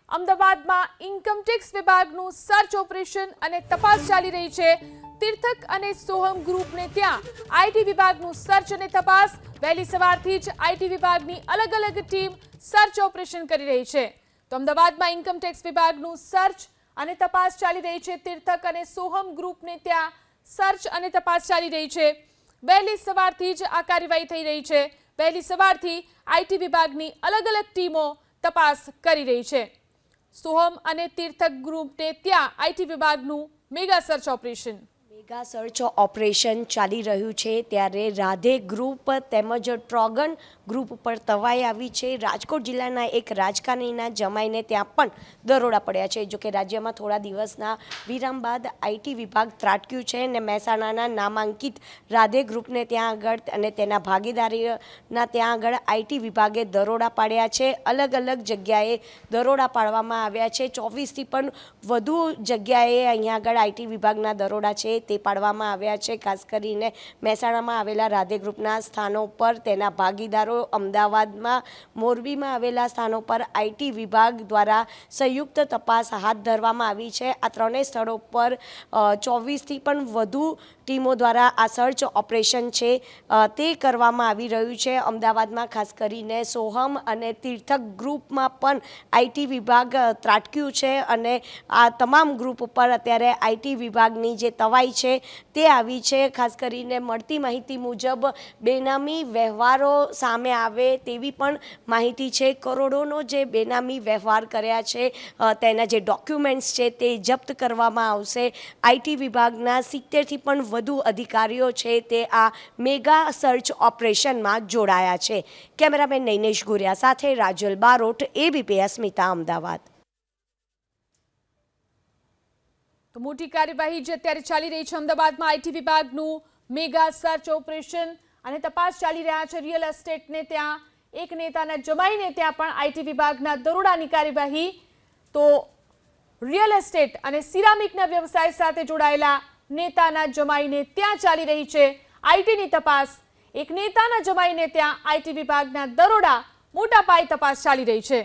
અમદાવાદમાં ઇન્કમટેક્સ વિભાગનું search operation અને તપાસ ચાલી રહી છે। તીર્થક અને સોહમ ગ્રુપને ત્યાં આઈટી વિભાગનું સર્ચ અને તપાસ। વહેલી સવારથી જ આઈટી વિભાગની અલગ અલગ ટીમ સર્ચ ઓપરેશન કરી રહી છે। તો અમદાવાદમાં ઇન્કમટેક્સ વિભાગનું સર્ચ અને તપાસ ચાલી રહી છે। તીર્થક અને સોહમ ગ્રુપને ત્યાં સર્ચ અને તપાસ ચાલી રહી છે। વહેલી સવારથી જ આ કાર્યવાહી થઈ રહી છે। વહેલી સવારથી આઈટી વિભાગની અલગ અલગ ટીમો તપાસ કરી રહી છે। સોહમ અને તીર્થક ગ્રુપને ત્યાં આઈટી વિભાગનું મેગા સર્ચ ઓપરેશન ચાલી રહ્યું છે। ત્યારે રાધે ગ્રુપ તેમજ ટ્રોગન ગ્રુપ પર તવાઈ આવી છે। રાજકોટ જિલ્લાના એક રાજકારણીના જમાઈને ત્યાં પણ દરોડા પડ્યા છે। જોકે રાજ્યમાં થોડા દિવસના વિરામ બાદ આઈટી વિભાગ ત્રાટક્યું છે અને મહેસાણાના નામાંકિત રાધે ગ્રુપને ત્યાં આગળ અને તેના ભાગીદારીના ત્યાં આગળ આઈટી વિભાગે દરોડા પાડ્યા છે। અલગ અલગ જગ્યાએ દરોડા પાડવામાં આવ્યા છે। 24થી પણ વધુ જગ્યાએ અહીંયા આગળ આઈટી વિભાગના દરોડા છે તે પાડવામાં આવ્યા છે। ખાસ કરીને મહેસાણામાં આવેલા રાધે ગ્રુપના સ્થાનો પર, તેના ભાગીદારો અમદાવાદમાં, મોરબીમાં આવેલા સ્થાનો પર આઈટી વિભાગ દ્વારા સંયુક્ત તપાસ હાથ ધરવામાં આવી છે। આ ત્રણેય સ્થળો પર 24થી પણ વધુ ટીમો દ્વારા આ સર્ચ ઓપરેશન છે તે કરવામાં આવી રહ્યું છે। અમદાવાદમાં ખાસ કરીને સોહમ અને તીર્થક ગ્રુપમાં પણ આઈટી વિભાગ ત્રાટક્યું છે અને આ તમામ ગ્રુપ ઉપર અત્યારે આઈટી વિભાગની જે તવાઈ છે તે આવી છે। ખાસ કરીને મળતી માહિતી મુજબ બેનામી વ્યવહારો સામે આવે તેવી પણ માહિતી છે। કરોડોનો જે બેનામી વ્યવહાર કર્યા છે તેના જે ડોક્યુમેન્ટ્સ છે તે જપ્ત કરવામાં આવશે। આઈટી વિભાગના 70થી પણ વધુ અધિકારીઓ છે તે આ મેગા સર્ચ ઓપરેશનમાં જોડાયા છે। કેમેરામેન નૈનેશ ગુરિયા સાથે રાજલ બારોટ, એબીપી અસ્મિતા, અમદાવાદ। તો મોટી કાર્યવાહી જે અત્યારે ચાલી રહી છે અમદાવાદમાં આઈટી વિભાગનું મેગા સર્ચ ઓપરેશન અને તપાસ ચાલી રહ્યા છે। રિયલ એસ્ટેટને ત્યાં એક નેતાના જમાઈને ત્યાં પણ આઈટી વિભાગના દરોડાની કાર્યવાહી। તો રિયલ એસ્ટેટ અને સિરામિકના વ્યવસાય સાથે જોડાયેલા નેતાના જમાઈને ત્યાં ચાલી રહી છે આઈટીની તપાસ। એક નેતાના જમાઈને ત્યાં આઈટી વિભાગના દરોડા, મોટા પાયે તપાસ ચાલી રહી છે।